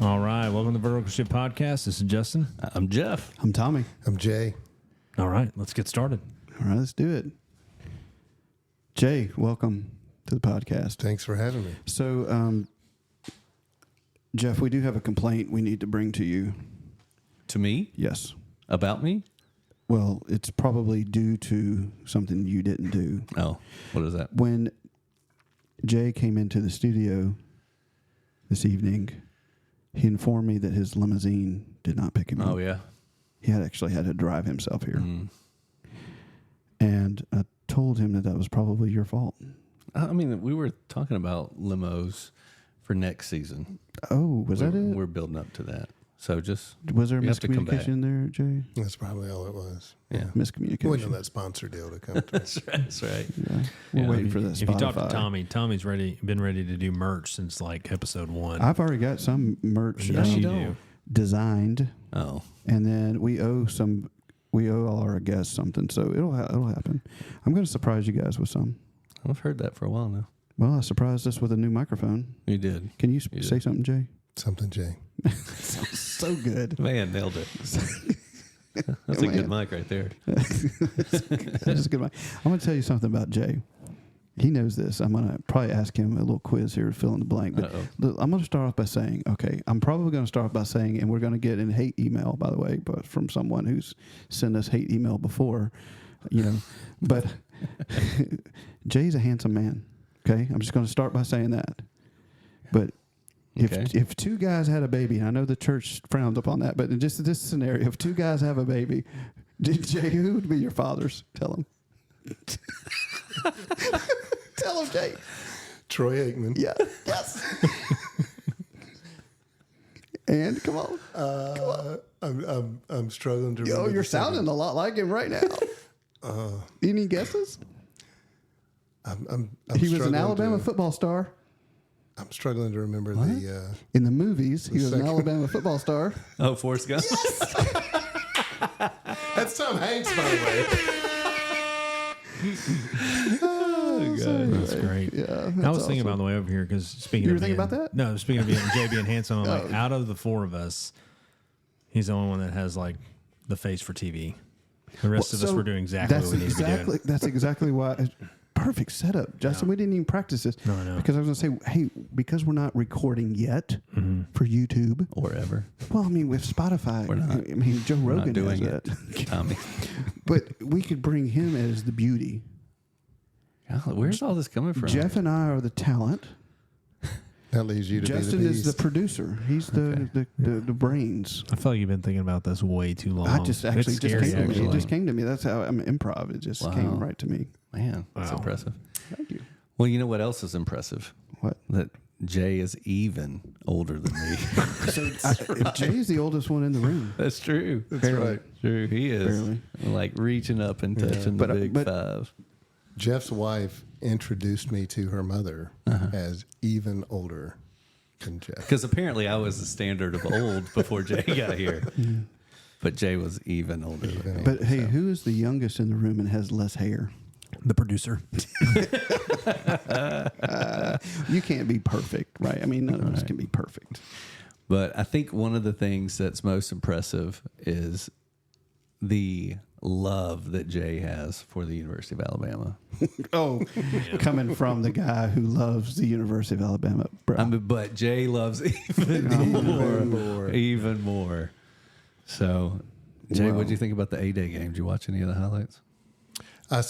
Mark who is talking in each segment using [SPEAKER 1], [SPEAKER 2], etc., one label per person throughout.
[SPEAKER 1] All right, welcome to the Vertical Ship Podcast. This is Justin.
[SPEAKER 2] I'm Jeff.
[SPEAKER 3] I'm Tommy.
[SPEAKER 4] I'm Jay.
[SPEAKER 1] All right, let's get started.
[SPEAKER 3] All right, let's do it. Jay, welcome to the podcast.
[SPEAKER 4] Thanks for having me.
[SPEAKER 3] So, Jeff, we do have a complaint we need to bring to you.
[SPEAKER 2] To me?
[SPEAKER 3] Yes.
[SPEAKER 2] About me?
[SPEAKER 3] Well, it's probably due to something you didn't do.
[SPEAKER 2] Oh, what is that?
[SPEAKER 3] When Jay came into the studio this evening, he informed me that his limousine did not pick him up.
[SPEAKER 2] Oh, yeah.
[SPEAKER 3] He had actually had to drive himself here. And I told him that was probably your fault.
[SPEAKER 2] I mean, we were talking about limos for next season.
[SPEAKER 3] Oh, was that it?
[SPEAKER 2] We're building up to that. So just...
[SPEAKER 3] Was there
[SPEAKER 2] you have to come back.
[SPEAKER 3] miscommunication there, Jay?
[SPEAKER 4] That's probably all it was.
[SPEAKER 2] Yeah.
[SPEAKER 3] Miscommunication.
[SPEAKER 4] Waiting on that sponsor deal to come through.
[SPEAKER 2] That's right.
[SPEAKER 3] Yeah. We're
[SPEAKER 2] Yeah.
[SPEAKER 3] waiting for that
[SPEAKER 1] If you talk to
[SPEAKER 3] Spotify.
[SPEAKER 1] Tommy's been ready to do merch since like episode 1.
[SPEAKER 3] I've already got some merch
[SPEAKER 1] Yes, you
[SPEAKER 2] don't.
[SPEAKER 1] do.
[SPEAKER 3] designed,
[SPEAKER 2] Oh.
[SPEAKER 3] and then we owe all our guests something, so it'll happen. I'm going to surprise you guys with some.
[SPEAKER 2] I've heard that for a while now.
[SPEAKER 3] Well, I surprised us with a new microphone.
[SPEAKER 2] You did.
[SPEAKER 3] Can you
[SPEAKER 2] You
[SPEAKER 3] say
[SPEAKER 2] did.
[SPEAKER 3] something, Jay?
[SPEAKER 4] Something, Jay.
[SPEAKER 3] So good.
[SPEAKER 2] Man, nailed it. That's a good mic right there.
[SPEAKER 3] That's a good mic. I'm going to tell you something about Jay. He knows this. I'm going to probably ask him a little quiz here to fill in the blank. But look, I'm going to start off by saying, okay, I'm probably going to start off by saying, and we're going to get in hate email, by the way, but from someone who's sent us hate email before, but Jay's a handsome man. Okay. I'm just going to start by saying that. But if two guys had a baby, and I know the church frowns upon that, but in just this scenario, if two guys have a baby, Jay, who would be your fathers? Tell them. Tell him, Jay.
[SPEAKER 4] Troy Aikman.
[SPEAKER 3] Yeah. Yes. And come on.
[SPEAKER 4] I'm struggling to remember.
[SPEAKER 3] Oh, you're
[SPEAKER 4] the second.
[SPEAKER 3] sounding a lot like him right now. Any guesses?
[SPEAKER 4] I'm
[SPEAKER 3] He was an
[SPEAKER 4] struggling
[SPEAKER 3] Alabama
[SPEAKER 4] to-
[SPEAKER 3] football star.
[SPEAKER 4] I'm struggling to remember the.
[SPEAKER 3] In the movies, he was an
[SPEAKER 4] second-
[SPEAKER 3] Alabama football star.
[SPEAKER 2] Oh, Forrest Gump?
[SPEAKER 4] That's Tom Hanks, by the way.
[SPEAKER 1] That's great.
[SPEAKER 3] Yeah,
[SPEAKER 1] I was thinking about the way over here because speaking
[SPEAKER 3] You
[SPEAKER 1] of
[SPEAKER 3] were thinking
[SPEAKER 1] being,
[SPEAKER 3] about that?
[SPEAKER 1] No, speaking of Jay being handsome, I'm like, out of the four of us, he's the only one that has like the face for TV. The rest of us were doing exactly what we need to be doing.
[SPEAKER 3] That's exactly why. Perfect setup, Justin. We didn't even practice this.
[SPEAKER 1] No, I know.
[SPEAKER 3] Because I was going to say, hey, because we're not recording yet for YouTube.
[SPEAKER 2] Or ever.
[SPEAKER 3] Well, I mean, with Spotify,
[SPEAKER 2] We're not.
[SPEAKER 3] I mean, Joe
[SPEAKER 2] We're
[SPEAKER 3] Rogan
[SPEAKER 2] not doing
[SPEAKER 3] has
[SPEAKER 2] it.
[SPEAKER 3] that.
[SPEAKER 2] Tommy.
[SPEAKER 3] But we could bring him as the beauty.
[SPEAKER 2] God, where's all this coming from?
[SPEAKER 3] Jeff and I are the talent.
[SPEAKER 4] That leaves you to
[SPEAKER 3] Justin
[SPEAKER 4] be the
[SPEAKER 3] is the
[SPEAKER 4] beast.
[SPEAKER 3] producer. He's the brains.
[SPEAKER 1] I feel like you've been thinking about this way too long.
[SPEAKER 3] I just actually
[SPEAKER 1] It's
[SPEAKER 3] just
[SPEAKER 1] scary,
[SPEAKER 3] came to me. It
[SPEAKER 1] actually.
[SPEAKER 3] just came to me. That's how I'm improv. It just came right to me.
[SPEAKER 2] Man, that's
[SPEAKER 1] Wow.
[SPEAKER 2] impressive.
[SPEAKER 3] Thank you.
[SPEAKER 2] Well, you know what else is impressive?
[SPEAKER 3] What?
[SPEAKER 2] That Jay is even older than me.
[SPEAKER 3] So Jay's the oldest one in the room.
[SPEAKER 2] That's true.
[SPEAKER 4] That's right.
[SPEAKER 2] True, he is.
[SPEAKER 3] Barely.
[SPEAKER 2] Like reaching up and touching
[SPEAKER 3] But,
[SPEAKER 2] the big
[SPEAKER 3] but-
[SPEAKER 2] five.
[SPEAKER 4] Jeff's wife introduced me to her mother as even older than Jeff.
[SPEAKER 2] Because apparently I was the standard of old before Jay got here. But Jay was even older than me.
[SPEAKER 3] But hey, who is the youngest in the room and has less hair?
[SPEAKER 1] The producer.
[SPEAKER 3] You can't be perfect, right? I mean, none of us can be perfect.
[SPEAKER 2] But I think one of the things that's most impressive is the love that Jay has for the University of Alabama.
[SPEAKER 3] Oh, coming from the guy who loves the University of Alabama, bro.
[SPEAKER 2] I mean, but Jay loves even more. Even more. So, Jay,
[SPEAKER 3] Well-
[SPEAKER 2] what did you think about the A-Day game? Did you watch any of the highlights?
[SPEAKER 4] I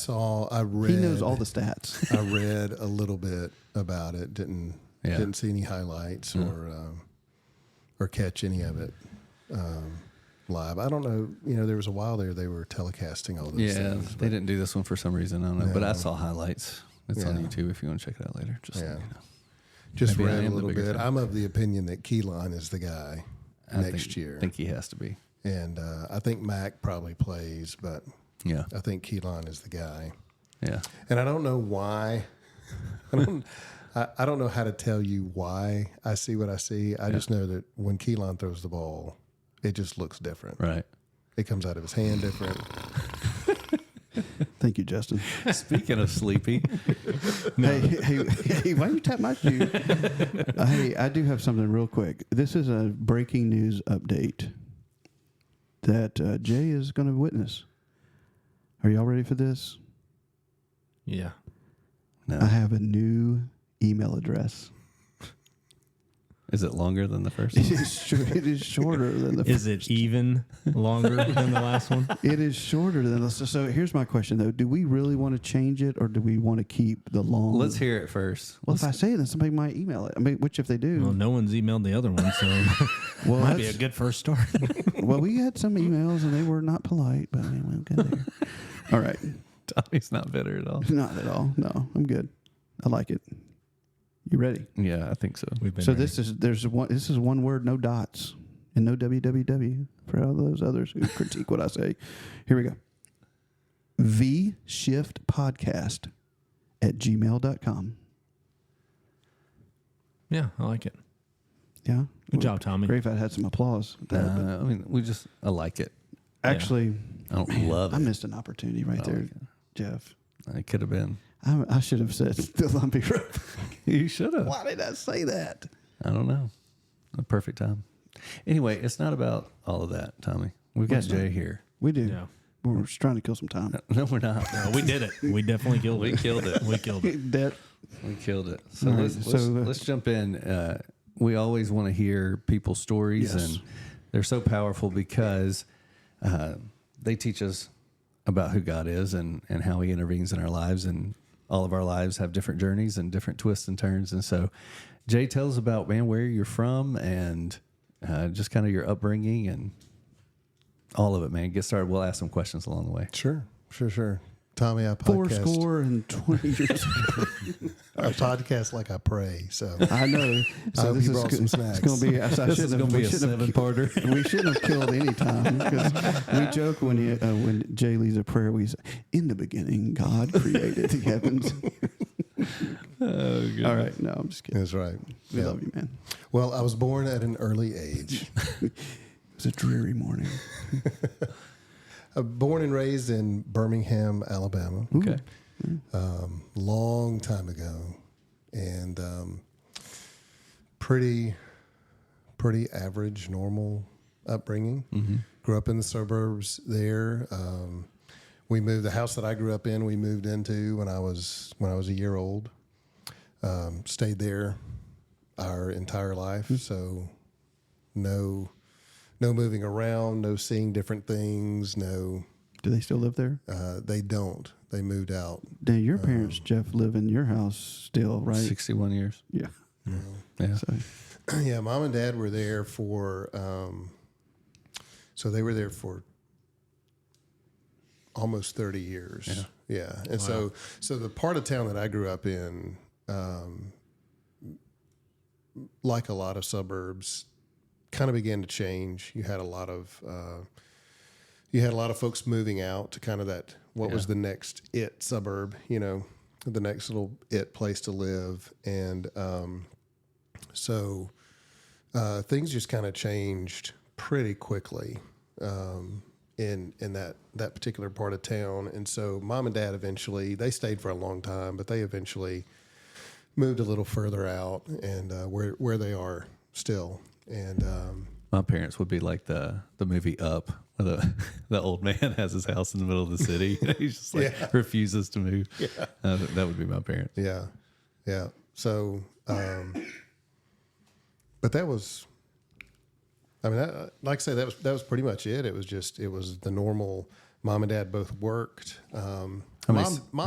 [SPEAKER 4] read.
[SPEAKER 3] he knows all the stats.
[SPEAKER 4] I read a little bit about it. Didn't see any highlights or catch any of it live. I don't know. There was a while there they were telecasting all those
[SPEAKER 2] Yeah,
[SPEAKER 4] things.
[SPEAKER 2] they didn't do this one for some reason. I don't know. But I
[SPEAKER 4] No.
[SPEAKER 2] saw highlights. It's on
[SPEAKER 4] Yeah.
[SPEAKER 2] YouTube if you want to check it out later. Just
[SPEAKER 4] Yeah.
[SPEAKER 2] you know.
[SPEAKER 4] Just
[SPEAKER 2] Maybe I
[SPEAKER 4] read a
[SPEAKER 2] am the
[SPEAKER 4] little
[SPEAKER 2] bigger
[SPEAKER 4] bit.
[SPEAKER 2] fan.
[SPEAKER 4] I'm of the opinion that Keelan is the guy next year.
[SPEAKER 2] I think he has to be.
[SPEAKER 4] And I think Mac probably plays, but
[SPEAKER 2] Yeah.
[SPEAKER 4] I think Keelan is the guy.
[SPEAKER 2] Yeah.
[SPEAKER 4] And I don't know why. I don't know how to tell you why I see what I see. I just know that when Keelan throws the ball, it just looks different.
[SPEAKER 2] Right.
[SPEAKER 4] It comes out of his hand different.
[SPEAKER 3] Thank you, Justin.
[SPEAKER 2] Speaking of sleepy,
[SPEAKER 3] hey, why you tap my shoe? Hey, I do have something real quick. This is a breaking news update that Jay is going to witness. Are y'all ready for this?
[SPEAKER 1] Yeah.
[SPEAKER 2] no.
[SPEAKER 3] I have a new email address.
[SPEAKER 2] Is it longer than the first
[SPEAKER 3] It
[SPEAKER 2] one?
[SPEAKER 3] is it is shorter than the
[SPEAKER 1] Is it even longer than the last one?
[SPEAKER 3] It is shorter than the so here's my question though. Do we really want to change it or do we want to keep the long
[SPEAKER 2] Let's hear it first.
[SPEAKER 3] Well, if I say it, then somebody might email it. I mean, which if they do,
[SPEAKER 1] Well, no one's emailed the other one, so
[SPEAKER 3] well,
[SPEAKER 1] might be a good first start.
[SPEAKER 3] well, we had some emails and they were not polite, but I mean, we'll get there. All right.
[SPEAKER 2] Tommy's not bitter at all.
[SPEAKER 3] Not at all. No, I'm good. I like it. You ready?
[SPEAKER 2] Yeah, I think so.
[SPEAKER 1] We've been
[SPEAKER 3] So
[SPEAKER 1] ready.
[SPEAKER 3] this is one word, no dots, and no www for all those others who critique what I say. Here we go. vshiftpodcast@gmail.com.
[SPEAKER 1] Yeah, I like it.
[SPEAKER 3] Yeah.
[SPEAKER 1] Good job, Tommy.
[SPEAKER 3] Great if I had some applause. With that, but
[SPEAKER 2] I mean, I like it.
[SPEAKER 3] actually,
[SPEAKER 2] I don't love
[SPEAKER 3] I
[SPEAKER 2] it.
[SPEAKER 3] missed an opportunity right there,
[SPEAKER 2] like it.
[SPEAKER 3] Jeff.
[SPEAKER 2] It could have been.
[SPEAKER 3] I should have said the lumpy road.
[SPEAKER 2] You should have.
[SPEAKER 3] Why did I say that?
[SPEAKER 2] I don't know. A perfect time. Anyway, it's not about all of that, Tommy. We've got
[SPEAKER 3] What's
[SPEAKER 2] Jay
[SPEAKER 3] that?
[SPEAKER 2] here.
[SPEAKER 3] We do.
[SPEAKER 1] Yeah.
[SPEAKER 3] We're just trying to kill some time.
[SPEAKER 2] No, we're not.
[SPEAKER 1] No, we did it. We definitely killed it.
[SPEAKER 2] We killed it.
[SPEAKER 1] We killed it.
[SPEAKER 3] That
[SPEAKER 2] We killed it. So
[SPEAKER 3] All right,
[SPEAKER 2] let's jump in. We always want to hear people's stories,
[SPEAKER 3] Yes.
[SPEAKER 2] and they're so powerful because they teach us about who God is and how He intervenes in our lives, and all of our lives have different journeys and different twists and turns. And so, Jay, tell us about where you're from and just kind of your upbringing and all of it, man. Get started. We'll ask some questions along the way.
[SPEAKER 4] Sure. Tommy, I podcast.
[SPEAKER 3] 20 years ago.
[SPEAKER 4] I podcast like I pray. So
[SPEAKER 3] I know.
[SPEAKER 4] I hope you brought some
[SPEAKER 3] It's
[SPEAKER 4] snacks.
[SPEAKER 3] going to be.
[SPEAKER 2] This is going to be a 7-parter.
[SPEAKER 3] We shouldn't have killed any time because we joke when Jay leads a prayer. We say, "In the beginning, God created the heavens." All right, no, I'm just kidding.
[SPEAKER 4] that's right.
[SPEAKER 3] We
[SPEAKER 4] Yeah.
[SPEAKER 3] love you, man.
[SPEAKER 4] Well, I was born at an early age.
[SPEAKER 3] It was a dreary morning.
[SPEAKER 4] Born and raised in Birmingham, Alabama.
[SPEAKER 2] Okay.
[SPEAKER 4] Long time ago, and pretty average, normal upbringing. Grew up in the suburbs there. We moved the house that I grew up in. We moved into when I was a year old. Stayed there our entire life. So no moving around, no seeing different things, no.
[SPEAKER 3] Do they still live there?
[SPEAKER 4] They don't. They moved out.
[SPEAKER 3] Now, your parents, Jeff, live in your house still, right?
[SPEAKER 2] 61 years.
[SPEAKER 3] Yeah.
[SPEAKER 2] Yeah.
[SPEAKER 3] So,
[SPEAKER 4] Yeah, Mom and Dad were there for. So they were there for almost 30 years. Yeah, and so the part of town that I grew up in, like a lot of suburbs, kind of began to change. You had a lot of folks moving out to kind of that what was the next it suburb, the next little it place to live, and so things just kind of changed pretty quickly in that particular part of town. And so Mom and Dad eventually, they stayed for a long time, but they eventually moved a little further out and where they are still. And
[SPEAKER 2] My parents would be like the movie Up, where the old man has his house in the middle of the city. He just refuses to move. Yeah. That would be my parents.
[SPEAKER 4] Yeah. So, but that was, I mean, like I say, that was pretty much it. It was the normal. Mom and Dad both worked. Mom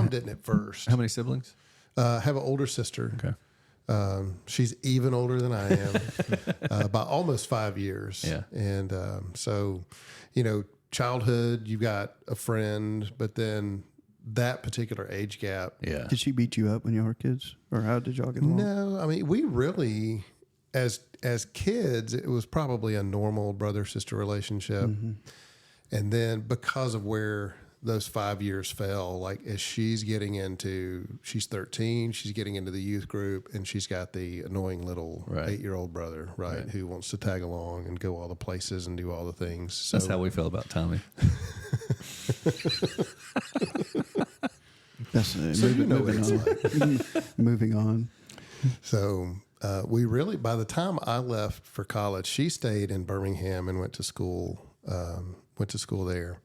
[SPEAKER 4] didn't at first.
[SPEAKER 2] How many siblings?
[SPEAKER 4] I have an older sister.
[SPEAKER 2] Okay.
[SPEAKER 4] She's even older than I am by almost 5 years.
[SPEAKER 2] Yeah.
[SPEAKER 4] And so, childhood, you got a friend, but then that particular age gap.
[SPEAKER 2] Yeah.
[SPEAKER 3] did she beat you up when you were kids, or how did y'all get along?
[SPEAKER 4] No, I mean, we really, as kids, it was probably a normal brother-sister relationship.
[SPEAKER 3] Mm-hmm.
[SPEAKER 4] And then because of where those 5 years fell, like as she's 13, she's getting into the youth group, and she's got the annoying little 8-year-old brother, right, who wants to tag along and go all the places and do all the things. So
[SPEAKER 2] That's how we feel about Tommy.
[SPEAKER 3] That's
[SPEAKER 4] So you know what it's like.
[SPEAKER 3] Moving on.
[SPEAKER 4] So we really, by the time I left for college, she stayed in Birmingham and went to school. There.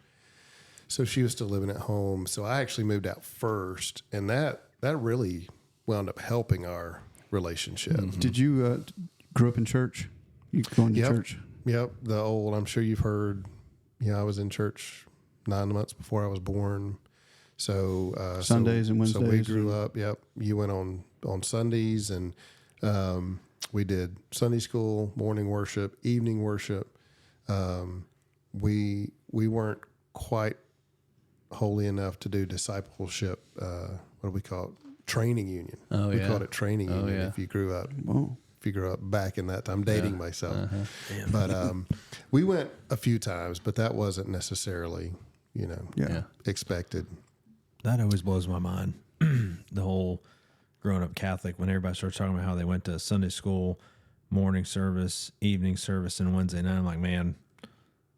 [SPEAKER 4] So she was still living at home. So I actually moved out first, and that really wound up helping our relationship.
[SPEAKER 3] Mm-hmm. Did you grow up in church? You going to church?
[SPEAKER 4] Yep. The old. I'm sure you've heard. I was in church 9 months before I was born. So
[SPEAKER 3] Sundays and Wednesdays.
[SPEAKER 4] So we grew up. Yep. You went on Sundays, and we did Sunday school, morning worship, evening worship. We weren't quite holy enough to do discipleship. What do we call it? Training union.
[SPEAKER 2] Oh,
[SPEAKER 4] we
[SPEAKER 2] yeah.
[SPEAKER 4] called it training union.
[SPEAKER 2] Yeah.
[SPEAKER 4] If you grew up.
[SPEAKER 3] Oh.
[SPEAKER 4] If you grew up back in that time, I'm dating myself. But we went a few times, but that wasn't necessarily, expected.
[SPEAKER 1] That always blows my mind. The whole growing up Catholic, when everybody starts talking about how they went to Sunday school, morning service, evening service, and Wednesday night, I'm like, man,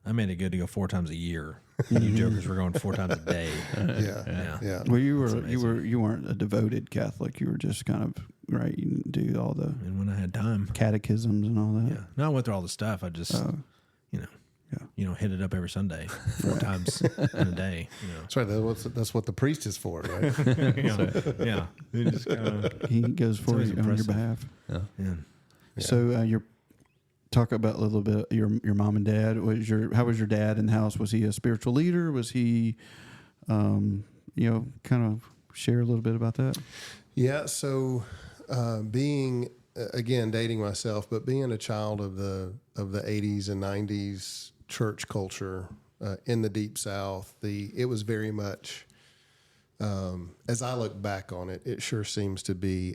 [SPEAKER 1] I made it good to go 4 times a year. You jokers were going 4 times a day.
[SPEAKER 4] Yeah.
[SPEAKER 3] Well, you weren't a devoted Catholic. You were just kind of right. You didn't do all the
[SPEAKER 1] And when I had time,
[SPEAKER 3] catechisms and all that.
[SPEAKER 1] yeah. No, I went through all the stuff. I just, hit it up every Sunday 4 times in a day.
[SPEAKER 4] That's right. That's what the priest is for, right?
[SPEAKER 1] Yeah. It just kinda,
[SPEAKER 3] He goes for
[SPEAKER 1] always
[SPEAKER 3] you on your
[SPEAKER 1] impressive.
[SPEAKER 3] behalf.
[SPEAKER 1] yeah.
[SPEAKER 3] So talk about a little bit your mom and dad. How was your dad in the house? Was he a spiritual leader? Was he, kind of share a little bit about that?
[SPEAKER 4] Yeah. So, being again dating myself, but being a child of the 80s and 90s church culture in the Deep South, it was very much. As I look back on it, it sure seems to be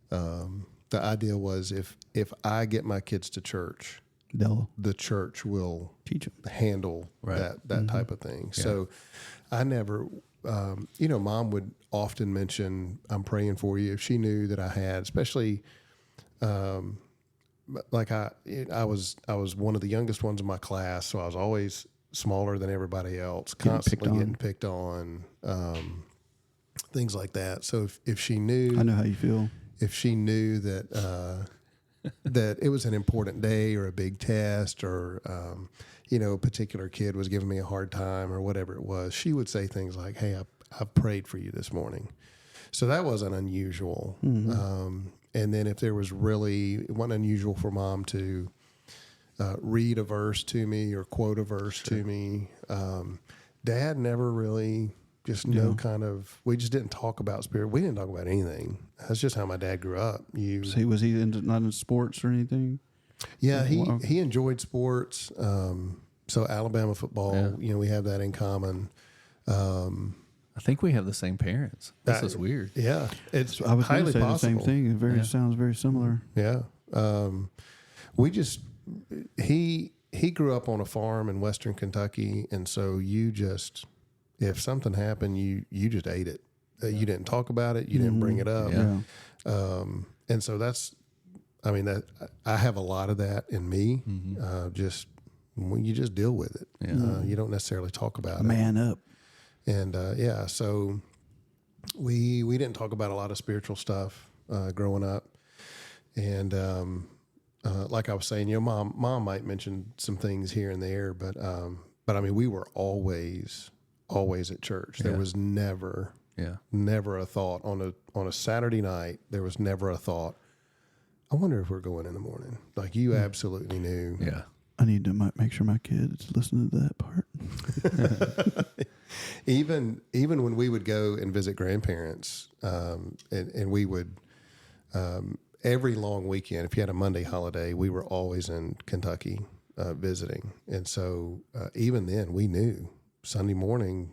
[SPEAKER 4] the idea was if I get my kids to church, the church will
[SPEAKER 3] teach them,
[SPEAKER 4] handle that type of thing. Yeah. So I never, Mom would often mention, "I'm praying for you." If she knew that I had, especially, like I was one of the youngest ones in my class, so I was always smaller than everybody else, constantly getting picked on, things like that. So if she knew,
[SPEAKER 3] I know how you feel.
[SPEAKER 4] If she knew that that it was an important day or a big test or a particular kid was giving me a hard time or whatever it was, she would say things like, "Hey, I prayed for you this morning." So that wasn't unusual. Mm-hmm. And then if there was it wasn't unusual for Mom to read a verse to me or quote a verse to me. Dad never really. We just didn't talk about spirit. We didn't talk about anything. That's just how my dad grew up.
[SPEAKER 3] So was he not in sports or anything?
[SPEAKER 4] Yeah, he enjoyed sports. So Alabama football, we have that in common.
[SPEAKER 2] I think we have the same parents. This is weird.
[SPEAKER 4] Yeah, it's
[SPEAKER 3] I was
[SPEAKER 4] highly
[SPEAKER 3] say
[SPEAKER 4] possible.
[SPEAKER 3] The same thing. Sounds very similar.
[SPEAKER 4] Yeah. He grew up on a farm in Western Kentucky, and so if something happened, you just ate it. You didn't talk about it. You didn't bring it up.
[SPEAKER 3] Yeah.
[SPEAKER 4] And so I have a lot of that in me. Just when you just deal with it, you don't necessarily talk about it.
[SPEAKER 3] Man up.
[SPEAKER 4] And so we didn't talk about a lot of spiritual stuff growing up. And like I was saying, mom might mention some things here and there, but I mean, we were always at church. There was never a thought on a Saturday night. There was never a thought, I wonder if we're going in the morning. Like you absolutely knew.
[SPEAKER 2] Yeah.
[SPEAKER 3] I need to make sure my kids listen to that part.
[SPEAKER 4] Even when we would go and visit grandparents, and we would, every long weekend, if you had a Monday holiday, we were always in Kentucky visiting. And so even then we knew Sunday morning,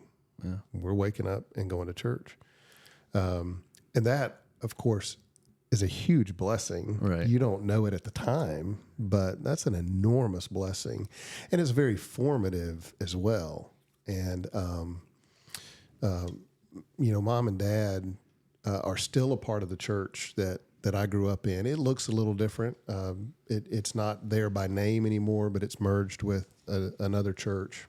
[SPEAKER 4] we're waking up and going to church. And that, of course, is a huge blessing.
[SPEAKER 2] Right.
[SPEAKER 4] You don't know it at the time, but that's an enormous blessing. And it's very formative as well. And, Mom and Dad are still a part of the church that I grew up in. It looks a little different. It's not there by name anymore, but it's merged with another church.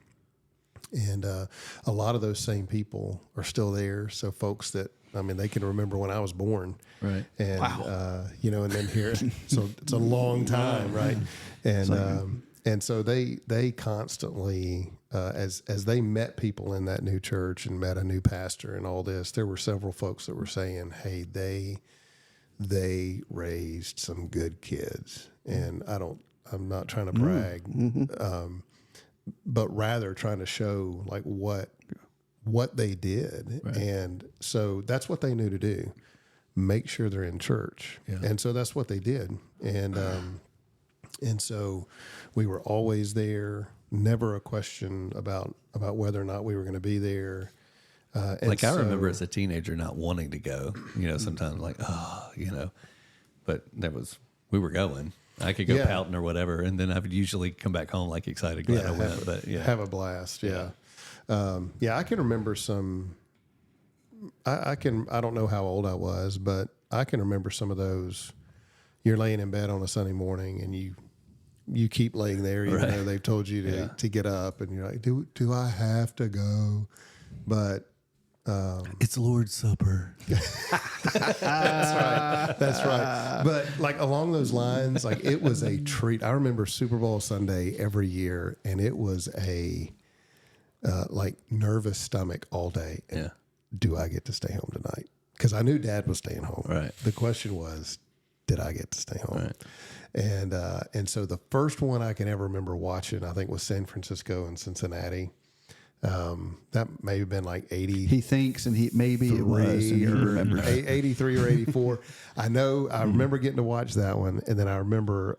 [SPEAKER 4] And a lot of those same people are still there. So folks that, I mean, they can remember when I was born.
[SPEAKER 2] Right.
[SPEAKER 4] And, and then here, so it's a long time, right? And so they constantly, as they met people in that new church and met a new pastor and all this, there were several folks that were saying, hey, they raised some good kids. And I'm not trying to brag, but rather trying to show like what they did. Right. And so that's what they knew to do. Make sure they're in church. Yeah. And so that's what they did. And so we were always there, never a question about whether or not we were going to be there. I
[SPEAKER 2] remember as a teenager not wanting to go, sometimes like, but we were going. I could go pouting or whatever, and then I would usually come back home like excited, glad I went.
[SPEAKER 4] Have a blast. Yeah. I can remember some. I don't know how old I was, but I can remember some of those. You're laying in bed on a Sunday morning, and you keep laying there, even though they've told you to get up, and you're like, do I have to go? But
[SPEAKER 2] it's Lord's Supper.
[SPEAKER 4] That's right. But like along those lines, like it was a treat. I remember Super Bowl Sunday every year, and it was a like nervous stomach all day. And do I get to stay home tonight? Because I knew Dad was staying home. Right. The question was, did I get to stay home? Right. And so the first one I can ever remember watching, I think, was San Francisco and Cincinnati. That may have been like 80.
[SPEAKER 3] He thinks, and maybe it was, and he remembers
[SPEAKER 4] 83 or 84. I remember getting to watch that one, and then I remember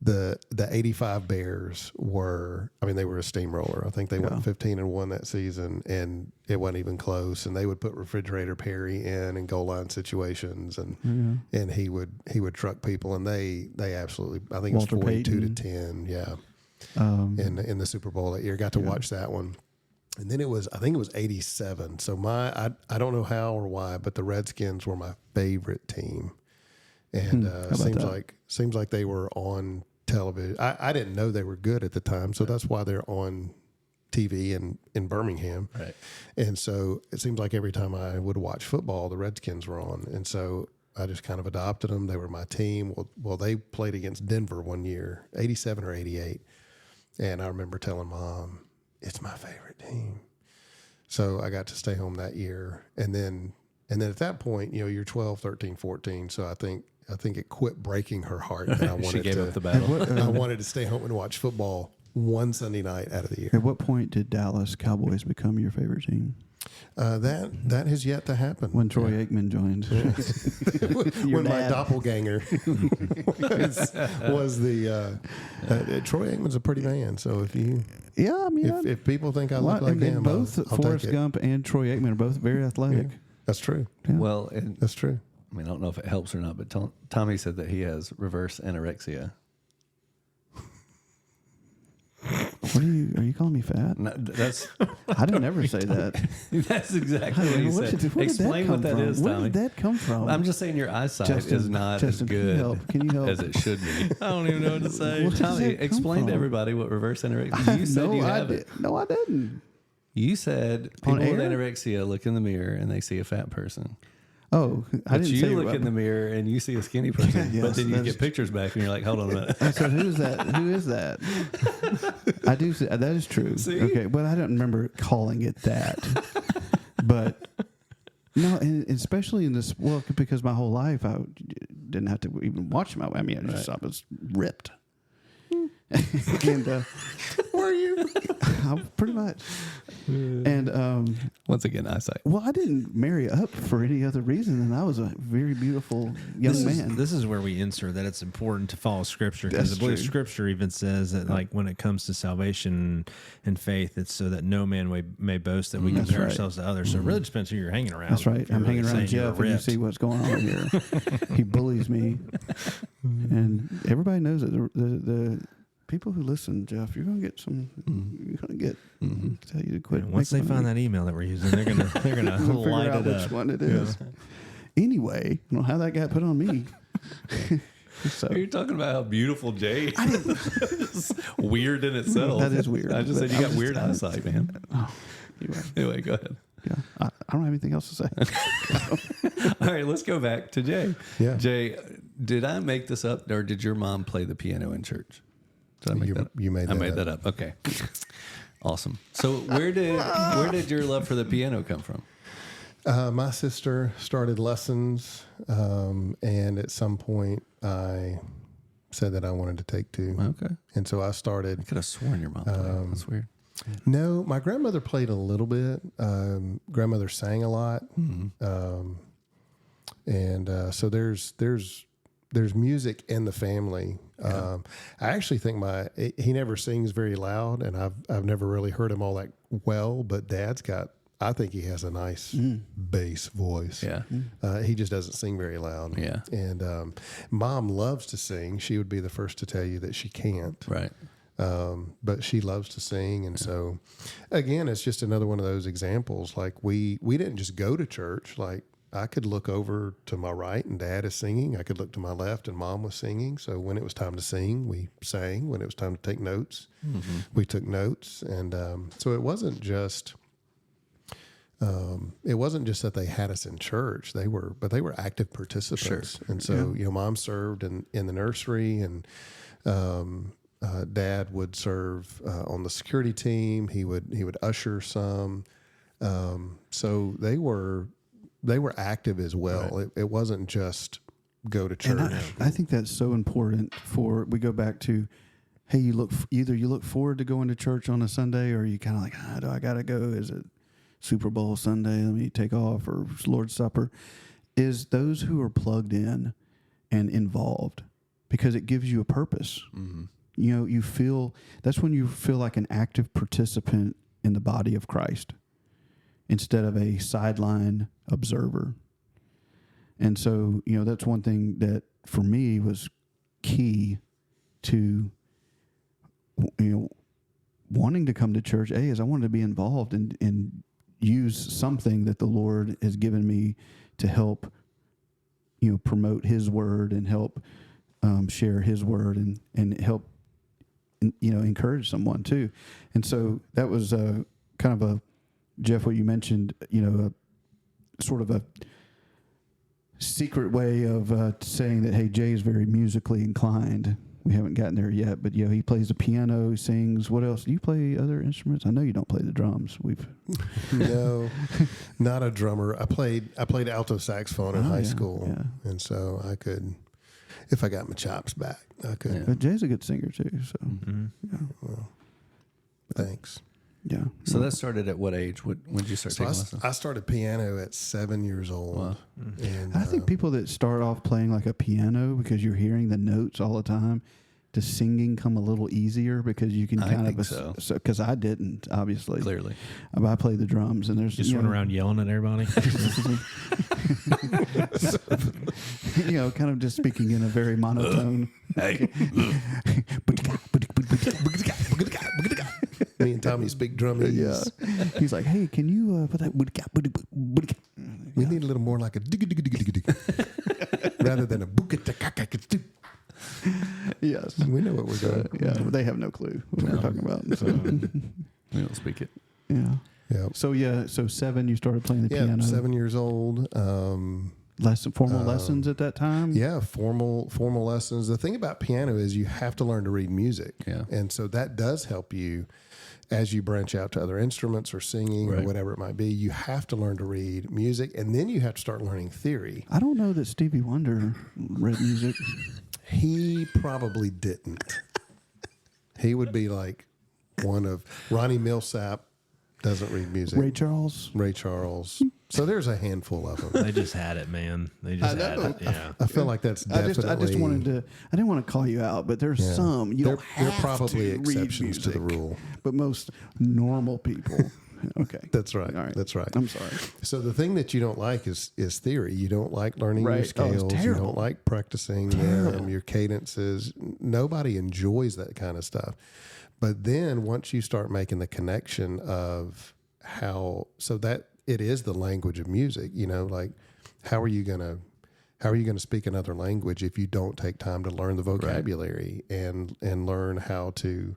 [SPEAKER 4] the 85 Bears they were a steamroller. I think they went 15-1 that season, and it wasn't even close. And they would put Refrigerator Perry in goal line situations, and he would truck people, and they absolutely, I think
[SPEAKER 3] Walter
[SPEAKER 4] it was 42-10,
[SPEAKER 3] Payton.
[SPEAKER 4] in the Super Bowl that year. Got to watch that one. And then I think it was 87. So I don't know how or why, but the Redskins were my favorite team. And seems like they were on television. I didn't know they were good at the time, so that's why they're on TV in Birmingham. Right. And so it seems like every time I would watch football, the Redskins were on. And so I just kind of adopted them. They were my team. Well, they played against Denver one year, 87 or 88. And I remember telling Mom, it's my favorite team. So I got to stay home that year. And then at that point, you're 12, 13, 14. So I think it quit breaking her heart that I wanted
[SPEAKER 2] she gave up the battle.
[SPEAKER 4] I wanted to stay home and watch football one Sunday night out of the year.
[SPEAKER 3] At what point did Dallas Cowboys become your favorite team?
[SPEAKER 4] That has yet to happen.
[SPEAKER 3] When Troy Aikman joined.
[SPEAKER 4] when my doppelganger was the Troy Aikman's a pretty man. So if people think I look like him,
[SPEAKER 3] both Forrest Gump and Troy Aikman are both very athletic.
[SPEAKER 4] Yeah, that's true.
[SPEAKER 3] Yeah.
[SPEAKER 2] Well,
[SPEAKER 4] that's true.
[SPEAKER 2] I mean, I don't know if it helps or not, but Tommy said that he has reverse anorexia.
[SPEAKER 3] What are you calling me fat?
[SPEAKER 2] No,
[SPEAKER 3] I didn't ever say that.
[SPEAKER 2] That's exactly what he said. Explain what that is, Tommy.
[SPEAKER 3] Where did that come from?
[SPEAKER 2] I'm just saying your eyesight is not as good
[SPEAKER 3] can you help?
[SPEAKER 2] as it should be.
[SPEAKER 1] I don't even know what to say.
[SPEAKER 2] Tommy, explain to everybody what reverse anorexia is. You said you have it.
[SPEAKER 3] No, I didn't.
[SPEAKER 2] You said people with anorexia look in the mirror and they see a fat person.
[SPEAKER 3] Oh, I didn't say
[SPEAKER 2] you look in the mirror and you see a skinny person, yes, but then you get pictures back and you're like, hold on a minute.
[SPEAKER 3] I said, who is that? Who is that? I do say that is true.
[SPEAKER 2] See?
[SPEAKER 3] Okay, but I don't remember calling it that. But no, and especially in this, because my whole life I didn't have to even watch I was ripped. And
[SPEAKER 4] were you?
[SPEAKER 3] Pretty much. And
[SPEAKER 2] once again, eyesight.
[SPEAKER 3] Well, I didn't marry up for any other reason than I was a very beautiful young man.
[SPEAKER 1] This is where we insert that it's important to follow Scripture, because I believe Scripture even says that, like, when it comes to salvation and faith, it's so that no man may boast that we compare ourselves to others. So it really depends who you're hanging around.
[SPEAKER 3] That's right. I'm hanging around Jeff, and you see what's going on here. He bullies me, and everybody knows that the people who listen, Jeff, you're going to get some. You're going to get. Tell you to quit.
[SPEAKER 1] Once they find that email that we're using, they're gonna light it up.
[SPEAKER 3] Which one it is. Yeah. Anyway, I don't know how that got put on me. So
[SPEAKER 2] You're talking about how beautiful Jay is. Weird in itself.
[SPEAKER 3] that is weird.
[SPEAKER 2] I just said you
[SPEAKER 3] but
[SPEAKER 2] got weird eyesight, man. Anyway, go ahead.
[SPEAKER 3] Yeah, I don't have anything else to say.
[SPEAKER 2] All right, let's go back to Jay.
[SPEAKER 4] Yeah.
[SPEAKER 2] Jay, did I make this up, or did your mom play the piano in church? Did I make that up?
[SPEAKER 4] You made
[SPEAKER 2] I
[SPEAKER 4] that
[SPEAKER 2] made
[SPEAKER 4] up.
[SPEAKER 2] that up. Okay. Awesome. So where did your love for the piano come from?
[SPEAKER 4] My sister started lessons, and at some point I said that I wanted to take two.
[SPEAKER 2] Okay.
[SPEAKER 4] And so I started.
[SPEAKER 2] I could have sworn your mom played. That's weird.
[SPEAKER 4] No, my grandmother played a little bit. Grandmother sang a lot, and so there's music in the family. I actually think he never sings very loud, and I've never really heard him all that well. But Dad's got. I think he has a nice bass voice.
[SPEAKER 2] Yeah.
[SPEAKER 4] He just doesn't sing very loud.
[SPEAKER 2] Yeah.
[SPEAKER 4] And Mom loves to sing. She would be the first to tell you that she can't.
[SPEAKER 2] Right.
[SPEAKER 4] But she loves to sing. And so, again, it's just another one of those examples. Like we didn't just go to church. Like I could look over to my right and Dad is singing. I could look to my left and Mom was singing. So when it was time to sing, we sang. When it was time to take notes, we took notes. And so it wasn't just that they had us in church. They were active participants.
[SPEAKER 2] Sure.
[SPEAKER 4] And so, Mom served in the nursery, and Dad would serve on the security team. He would usher some. So they were active as well.
[SPEAKER 2] Right.
[SPEAKER 4] It wasn't just go to church.
[SPEAKER 3] And I think that's so important. We go back to, hey, you look forward to going to church on a Sunday, or you kind of like, do I got to go? Is it Super Bowl Sunday? Let me take off, or Lord's Supper. Is those who are plugged in and involved, because it gives you a purpose. Mm-hmm. That's when you feel like an active participant in the body of Christ instead of a sideline observer. And so, that's one thing that for me was key to, wanting to come to church. Is I wanted to be involved and use something that the Lord has given me to help, promote His word and help share His word and help, encourage someone too. And so that was kind of Jeff, what you mentioned, sort of a secret way of saying that, hey, Jay is very musically inclined. We haven't gotten there yet, but he plays the piano, he sings. What else? Do you play other instruments? I know you don't play the drums.
[SPEAKER 4] No, not a drummer. I played alto saxophone in high school, and so I could, if I got my chops back, I could.
[SPEAKER 3] Yeah. But Jay's a good singer too. So,
[SPEAKER 4] Well, thanks.
[SPEAKER 3] Yeah.
[SPEAKER 2] So that started at what age? When did you start taking lessons?
[SPEAKER 4] I started piano at 7 years old.
[SPEAKER 2] Wow.
[SPEAKER 4] And
[SPEAKER 3] I think people that start off playing like a piano, because you're hearing the notes all the time, does singing come a little easier because you can kind of
[SPEAKER 2] so.
[SPEAKER 3] Because I didn't, obviously.
[SPEAKER 2] Clearly.
[SPEAKER 3] But I play the drums, and there's
[SPEAKER 1] Just run around yelling at everybody.
[SPEAKER 3] Kind of just speaking in a very monotone.
[SPEAKER 4] Me and Tommy speak drumming.
[SPEAKER 3] Yeah. He's like, hey, can you put that?
[SPEAKER 4] We need a little more like a rather than a
[SPEAKER 3] Yes.
[SPEAKER 4] We know what we're doing.
[SPEAKER 3] Yeah, they have no clue what we're talking about. So,
[SPEAKER 2] We don't speak it.
[SPEAKER 3] yeah.
[SPEAKER 4] Yeah.
[SPEAKER 3] So 7, you started playing the piano.
[SPEAKER 4] 7 years old.
[SPEAKER 3] Formal lessons at that time.
[SPEAKER 4] Yeah, formal lessons. The thing about piano is you have to learn to read music.
[SPEAKER 2] Yeah.
[SPEAKER 4] And so that does help you as you branch out to other instruments or singing or whatever it might be. You have to learn to read music, and then you have to start learning theory.
[SPEAKER 3] I don't know that Stevie Wonder read music.
[SPEAKER 4] He probably didn't. He would be like one of Ronnie Millsap doesn't read music.
[SPEAKER 3] Ray Charles.
[SPEAKER 4] So there's a handful of them.
[SPEAKER 1] They just had it, man. They just had it. Yeah.
[SPEAKER 4] I feel like that's definitely.
[SPEAKER 3] I just wanted to. I didn't want to call you out, but there's some you don't
[SPEAKER 4] There are
[SPEAKER 3] have
[SPEAKER 4] probably
[SPEAKER 3] to read
[SPEAKER 4] exceptions to the
[SPEAKER 3] music,
[SPEAKER 4] rule.
[SPEAKER 3] but most normal people. Okay,
[SPEAKER 4] That's right.
[SPEAKER 3] All right.
[SPEAKER 4] That's right.
[SPEAKER 3] I'm sorry.
[SPEAKER 4] So the thing that you don't like is theory. You don't like learning your
[SPEAKER 3] Right. Oh, it's
[SPEAKER 4] scales. You
[SPEAKER 3] terrible.
[SPEAKER 4] don't like practicing your cadences. Nobody enjoys that kind of stuff. But then once you start making the connection of how, so that it is the language of music, like how are you going to how are you going to speak another language if you don't take time to learn the vocabulary and learn how to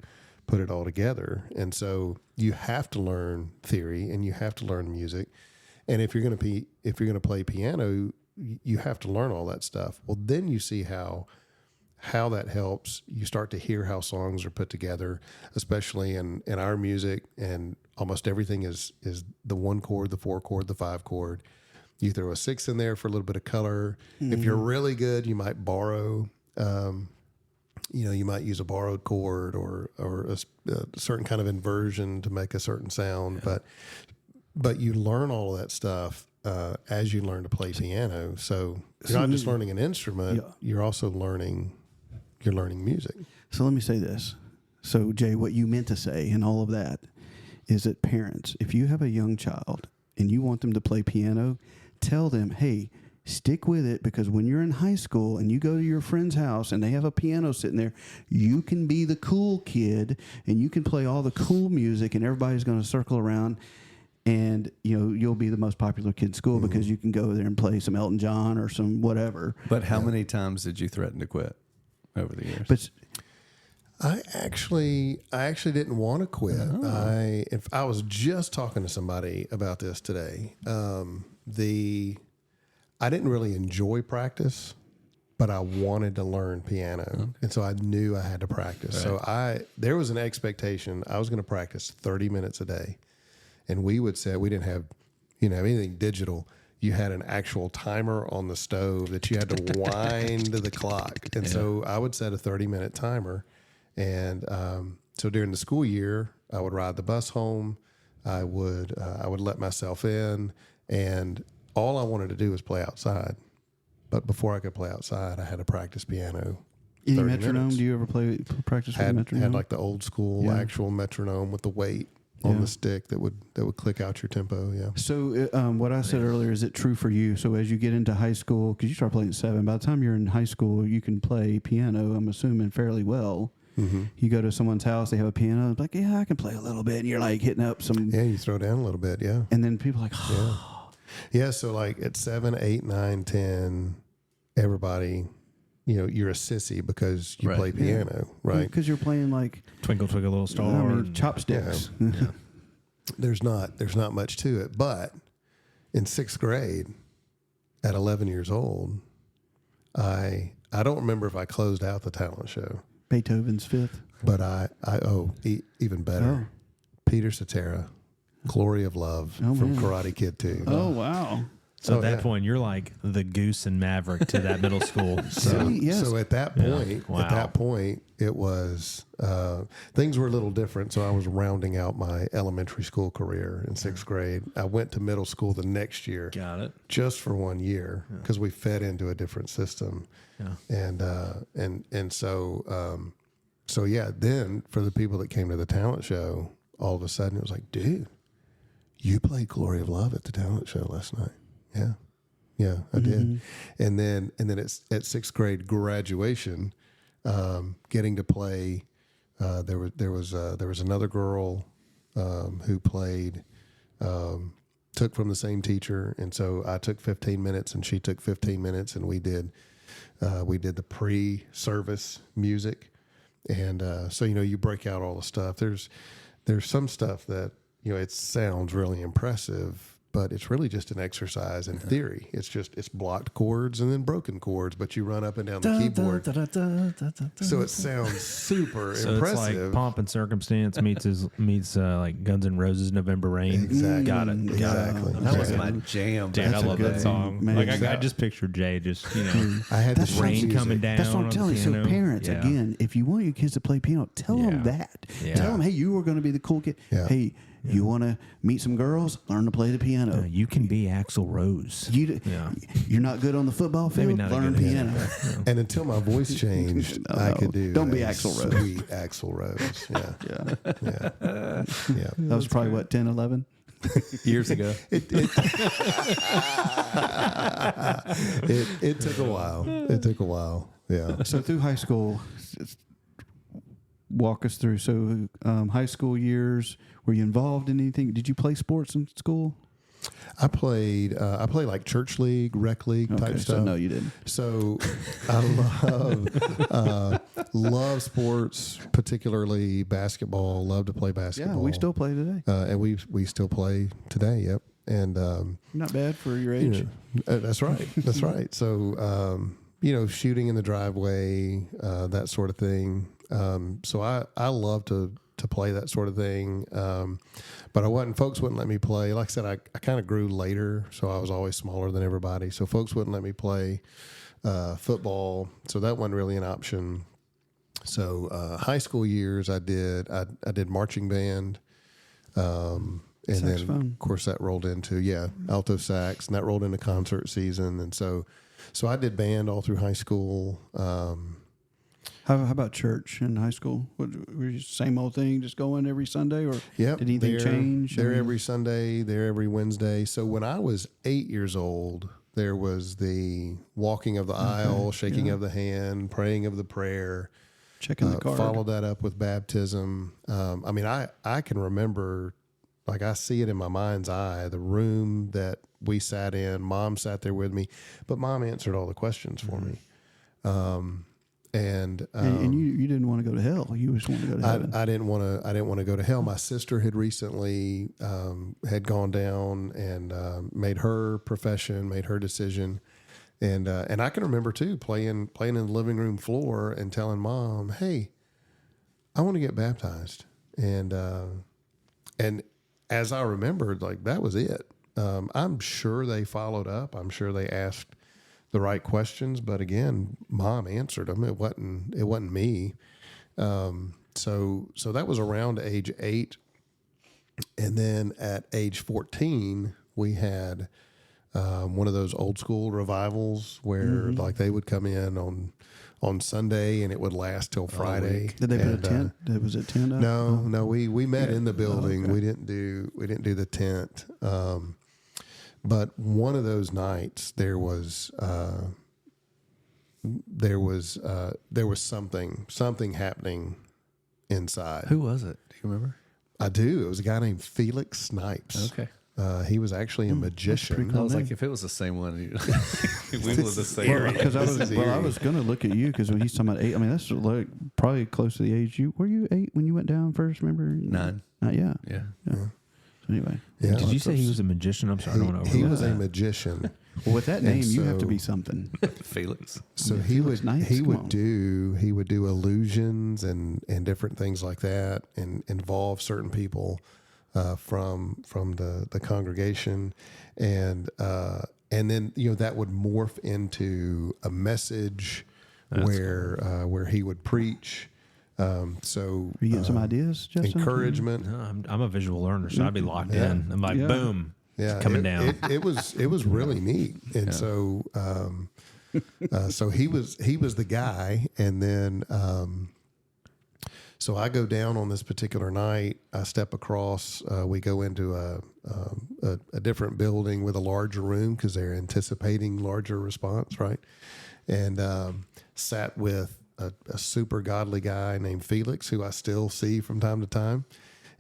[SPEAKER 4] put it all together? And so you have to learn theory and you have to learn music. And if you're going to play piano, you have to learn all that stuff. Well, then you see how that helps. You start to hear how songs are put together, especially in our music, and almost everything is the 1 chord, the 4 chord, the 5 chord. You throw a 6 in there for a little bit of color. Mm-hmm. If you're really good, you might borrow, you might use a borrowed chord or a certain kind of inversion to make a certain sound. Yeah. But you learn all of that stuff as you learn to play piano. So you're not just learning an instrument, you're also learning music.
[SPEAKER 3] So let me say this. So Jay, what you meant to say and all of that is that parents, if you have a young child and you want them to play piano, tell them, hey, stick with it, because when you're in high school and you go to your friend's house and they have a piano sitting there, you can be the cool kid and you can play all the cool music and everybody's going to circle around. And, you'll be the most popular kid in school because you can go there and play some Elton John or some whatever.
[SPEAKER 2] But how many times did you threaten to quit over the years?
[SPEAKER 3] But
[SPEAKER 4] I actually didn't want to quit. Oh. I was just talking to somebody about this today. I didn't really enjoy practice, but I wanted to learn piano. Okay. And so I knew I had to practice. Right. So there was an expectation I was going to practice 30 minutes a day. And we would say, we didn't have, anything digital. You had an actual timer on the stove that you had to wind the clock. And so I would set a 30-minute timer. And so during the school year, I would ride the bus home. I would let myself in. And all I wanted to do was play outside. But before I could play outside, I had to practice piano.
[SPEAKER 3] Any metronome? Minutes. Do you ever practice with a metronome?
[SPEAKER 4] Had like the old school actual metronome with the weight on the stick that would click out your tempo. Yeah.
[SPEAKER 3] So what I said earlier, is it true for you? So as you get into high school, because you start playing at 7, by the time you're in high school, you can play piano, I'm assuming, fairly well. Mm-hmm. You go to someone's house, they have a piano, it's like, yeah, I can play a little bit. And you're like hitting up some.
[SPEAKER 4] Yeah, you throw down a little bit, yeah.
[SPEAKER 3] And then people are like, oh.
[SPEAKER 4] Yeah, so like at 7, 8, 9, 10, everybody, you're a sissy because you play piano, right?
[SPEAKER 3] Because you're playing like
[SPEAKER 1] Twinkle Twinkle Little Star,
[SPEAKER 3] chopsticks.
[SPEAKER 4] Yeah. Yeah. There's not much to it, but in 6th grade, at 11 years old, I don't remember if I closed out the talent show.
[SPEAKER 3] Beethoven's Fifth,
[SPEAKER 4] but even better, Peter Cetera, Glory of Love from Karate Kid 2.
[SPEAKER 3] Oh wow!
[SPEAKER 1] So at that point, you're like the Goose and Maverick to that middle school.
[SPEAKER 4] So at that point, it was things were a little different. So I was rounding out my elementary school career in 6th grade. I went to middle school the next year.
[SPEAKER 1] Got it.
[SPEAKER 4] Just for 1 year because we fed into a different system. Yeah. And so then for the people that came to the talent show, all of a sudden it was like, dude, you played Glory of Love at the talent show last night. Yeah, I did. And then it's at 6th grade graduation, getting to play. There was another girl who played, took from the same teacher, and so I took 15 minutes, and she took 15 minutes, and we did the pre-service music, and so you break out all the stuff. There's some stuff that it sounds really impressive, but it's really just an exercise in theory. It's blocked chords and then broken chords, but you run up and down the keyboard. So it sounds super impressive.
[SPEAKER 1] It's like Pomp and Circumstance meets like Guns N' Roses November Rain.
[SPEAKER 4] Exactly.
[SPEAKER 1] Got it.
[SPEAKER 2] Exactly. That was my jam.
[SPEAKER 1] Dude, I love that song. Man, like I just pictured Jay just
[SPEAKER 4] I had
[SPEAKER 3] this
[SPEAKER 1] rain coming down.
[SPEAKER 3] That's what I'm telling you. So parents, again, if you want your kids to play piano, tell them that. Yeah. Tell them, hey, you are going to be the cool kid. Yeah. Hey, you want to meet some girls? Learn to play the piano.
[SPEAKER 1] You can be Axl Rose.
[SPEAKER 3] You're not good on the football field? Learn piano.
[SPEAKER 4] And until my voice changed, I could do.
[SPEAKER 3] Don't be Axl Rose.
[SPEAKER 4] Sweet Axl Rose. Yeah.
[SPEAKER 3] That was probably what, 10, 11
[SPEAKER 2] years ago.
[SPEAKER 4] It took a while. It took a while. Yeah.
[SPEAKER 3] So through high school, walk us through. So high school years, were you involved in anything? Did you play sports in school?
[SPEAKER 4] I played like church league, rec league type
[SPEAKER 3] Okay,
[SPEAKER 4] stuff.
[SPEAKER 3] so no, you didn't.
[SPEAKER 4] So I love sports, particularly basketball. Love to play basketball.
[SPEAKER 3] Yeah, we still play today.
[SPEAKER 4] And we still play today. Yep. And
[SPEAKER 3] Not bad for your age.
[SPEAKER 4] that's right. That's right. So shooting in the driveway, that sort of thing. So I love to play that sort of thing. But folks wouldn't let me play. Like I said, I kind of grew later, so I was always smaller than everybody. So folks wouldn't let me play football. So that wasn't really an option. So high school years, I did marching band. And
[SPEAKER 3] Saxophone.
[SPEAKER 4] then of course that rolled into, alto sax, and that rolled into concert season. And so I did band all through high school.
[SPEAKER 3] How about church in high school? Were you same old thing, just going every Sunday, or did anything change?
[SPEAKER 4] There every Sunday, there every Wednesday. So when I was 8 years old, there was the walking of the aisle, shaking of the hand, praying of the prayer.
[SPEAKER 3] Checking the card.
[SPEAKER 4] Followed that up with baptism. I can remember, like I see it in my mind's eye, the room that we sat in. Mom sat there with me, but Mom answered all the questions for me. And
[SPEAKER 3] you didn't want to go to hell. You just wanted to go to heaven.
[SPEAKER 4] I didn't want to go to hell. My sister had recently had gone down and made her profession, made her decision, and I can remember too playing in the living room floor and telling Mom, "Hey, I want to get baptized." And as I remembered, like that was it. I'm sure they followed up. I'm sure they asked the right questions, but again, Mom answered them. It wasn't me. So that was around age 8. And then at age 14, we had one of those old school revivals where like they would come in on Sunday and it would last till Friday.
[SPEAKER 3] Did they put a tent? Was it tent up?
[SPEAKER 4] No, we met in the building. Okay. We didn't do the tent. But one of those nights there was something happening inside.
[SPEAKER 2] Who was it? Do you remember?
[SPEAKER 4] I do. It was a guy named Felix Snipes.
[SPEAKER 2] Okay.
[SPEAKER 4] He was actually a magician.
[SPEAKER 2] I was like, if it was the same one, we were the same.
[SPEAKER 3] Well, because I was going to look at you because when he's talking about 8, I mean that's like probably close to the age you were. You 8 when you went down first? Remember?
[SPEAKER 2] 9.
[SPEAKER 3] Yeah. Anyway,
[SPEAKER 1] did you say he was a magician? I'm sorry, I don't know.
[SPEAKER 4] He was a magician.
[SPEAKER 3] Well, with that name, you have to be something.
[SPEAKER 2] Felix.
[SPEAKER 4] So he would do illusions and different things like that, and involve certain people from the congregation, and then that would morph into a message where he would preach. So
[SPEAKER 3] are you getting some ideas, Justin?
[SPEAKER 4] Encouragement.
[SPEAKER 1] No, I'm a visual learner, so I'd be locked in. I'm like, boom, it's coming down.
[SPEAKER 4] It was really neat, and so he was the guy, and then so I go down on this particular night. I step across. We go into a different building with a larger room because they're anticipating larger response, right? And sat with a super godly guy named Felix, who I still see from time to time.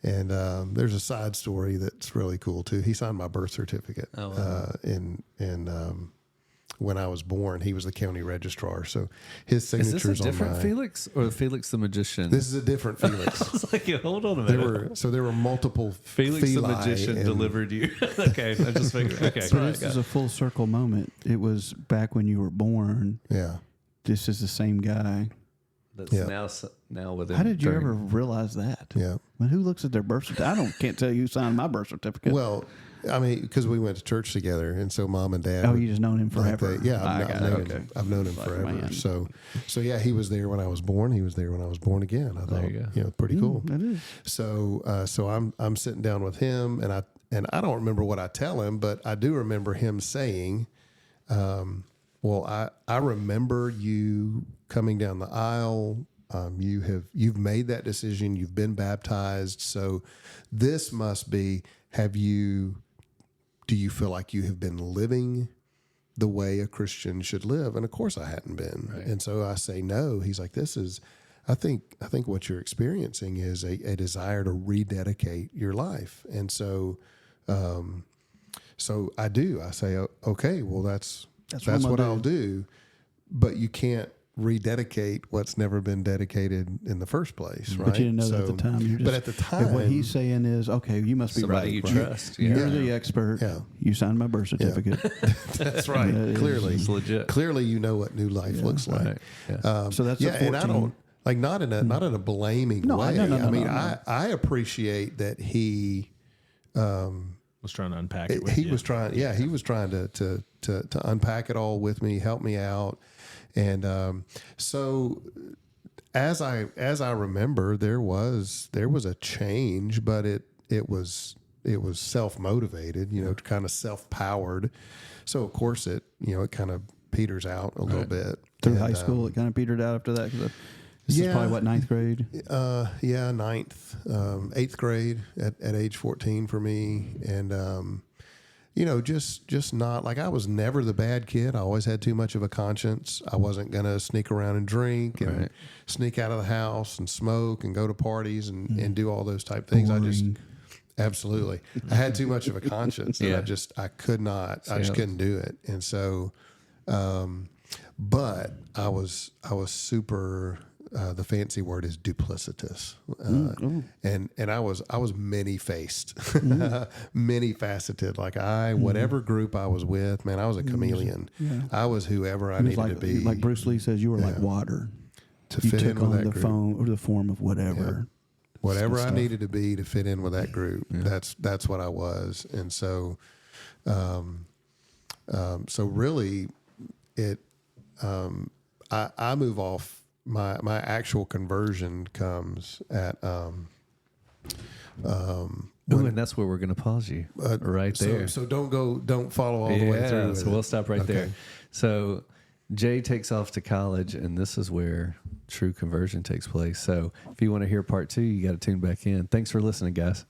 [SPEAKER 4] And there's a side story that's really cool too. He signed my birth certificate.
[SPEAKER 2] Oh, wow.
[SPEAKER 4] When I was born, he was the county registrar. So his signature's on
[SPEAKER 2] Is this a different Felix or Felix the magician?
[SPEAKER 4] This is a different Felix.
[SPEAKER 2] I was like, hold on a minute.
[SPEAKER 4] There were multiple
[SPEAKER 2] Felix the magician delivered you. Okay, I just figured. Okay,
[SPEAKER 3] so this is a full circle moment. It was back when you were born.
[SPEAKER 4] Yeah.
[SPEAKER 3] This is the same guy.
[SPEAKER 2] That's now with him.
[SPEAKER 3] How did you ever realize that?
[SPEAKER 4] Yeah.
[SPEAKER 3] I mean, who looks at their birth certificate? Can't tell you who signed my birth certificate.
[SPEAKER 4] Well, I mean, because we went to church together, and so Mom and Dad.
[SPEAKER 3] Oh, you just known him forever.
[SPEAKER 4] I've known him forever.
[SPEAKER 3] Man.
[SPEAKER 4] So yeah, he was there when I was born. He was there when I was born again. I thought, pretty cool.
[SPEAKER 3] That is.
[SPEAKER 4] So I'm sitting down with him, and I don't remember what I tell him, but I do remember him saying, "Well, I remember you coming down the aisle. You've made that decision. You've been baptized. So this must be. Do you feel like you have been living the way a Christian should live?" And of course I hadn't been. Right. And so I say, no. He's like, I think what you're experiencing is a desire to rededicate your life. And so So I do. I say, okay, well, that's
[SPEAKER 3] what
[SPEAKER 4] what
[SPEAKER 3] I'll
[SPEAKER 4] I'll do. But you can't rededicate what's never been dedicated in the first place, right?
[SPEAKER 3] But you didn't know that at the time. You're just,
[SPEAKER 4] but at the time,
[SPEAKER 3] what he's saying is, okay, you must be
[SPEAKER 2] Somebody
[SPEAKER 3] right.
[SPEAKER 2] you
[SPEAKER 3] right.
[SPEAKER 2] trust.
[SPEAKER 3] You're
[SPEAKER 2] Yeah.
[SPEAKER 3] the expert.
[SPEAKER 4] Yeah.
[SPEAKER 3] You signed my birth certificate.
[SPEAKER 4] that's right. Clearly,
[SPEAKER 2] It's legit.
[SPEAKER 4] clearly, you know what new life looks like.
[SPEAKER 2] Right. Yeah.
[SPEAKER 3] So that's a
[SPEAKER 4] and I
[SPEAKER 3] 14.
[SPEAKER 4] don't like not in a blaming
[SPEAKER 3] No,
[SPEAKER 4] way.
[SPEAKER 3] no,
[SPEAKER 4] I mean,
[SPEAKER 3] no.
[SPEAKER 4] I appreciate that he.
[SPEAKER 1] Was trying to unpack it with
[SPEAKER 4] He
[SPEAKER 1] you.
[SPEAKER 4] was trying, he was trying to unpack it all with me, help me out, and so as I remember, there was a change, but it was self-motivated, kind of self-powered. So of course it kind of peters out a little bit
[SPEAKER 3] Through
[SPEAKER 4] And,
[SPEAKER 3] high school, it kind of petered out after that. Cause this is probably what, 9th grade?
[SPEAKER 4] ninth, 8th grade at age 14 for me. And, just not like, I was never the bad kid. I always had too much of a conscience. I wasn't going to sneak around and drink and sneak out of the house and smoke and go to parties and do all those type things.
[SPEAKER 3] Boring.
[SPEAKER 4] Absolutely. I had too much of a conscience and
[SPEAKER 2] Yeah.
[SPEAKER 4] I could not, I just couldn't do it. And so, but I was super, the fancy word is duplicitous. And I was many faced, many faceted. Like whatever group I was with, man, I was a chameleon.
[SPEAKER 3] Yeah.
[SPEAKER 4] I was whoever I
[SPEAKER 3] It was
[SPEAKER 4] needed to be.
[SPEAKER 3] like Bruce Lee says, you were like water.
[SPEAKER 4] to
[SPEAKER 3] You
[SPEAKER 4] fit
[SPEAKER 3] took
[SPEAKER 4] in with
[SPEAKER 3] on
[SPEAKER 4] that
[SPEAKER 3] the
[SPEAKER 4] group.
[SPEAKER 3] phone or the form of whatever.
[SPEAKER 4] Whatever I
[SPEAKER 3] stuff.
[SPEAKER 4] needed to be to fit in with that group, that's what I was. And so, so really, I move off. My actual conversion comes at
[SPEAKER 2] And that's where we're going to pause you right there.
[SPEAKER 4] So don't follow all the way through. with
[SPEAKER 2] So
[SPEAKER 4] it.
[SPEAKER 2] we'll stop right
[SPEAKER 4] Okay.
[SPEAKER 2] there. So Jay takes off to college, and this is where true conversion takes place. So if you want to hear part 2, you got to tune back in. Thanks for listening, guys.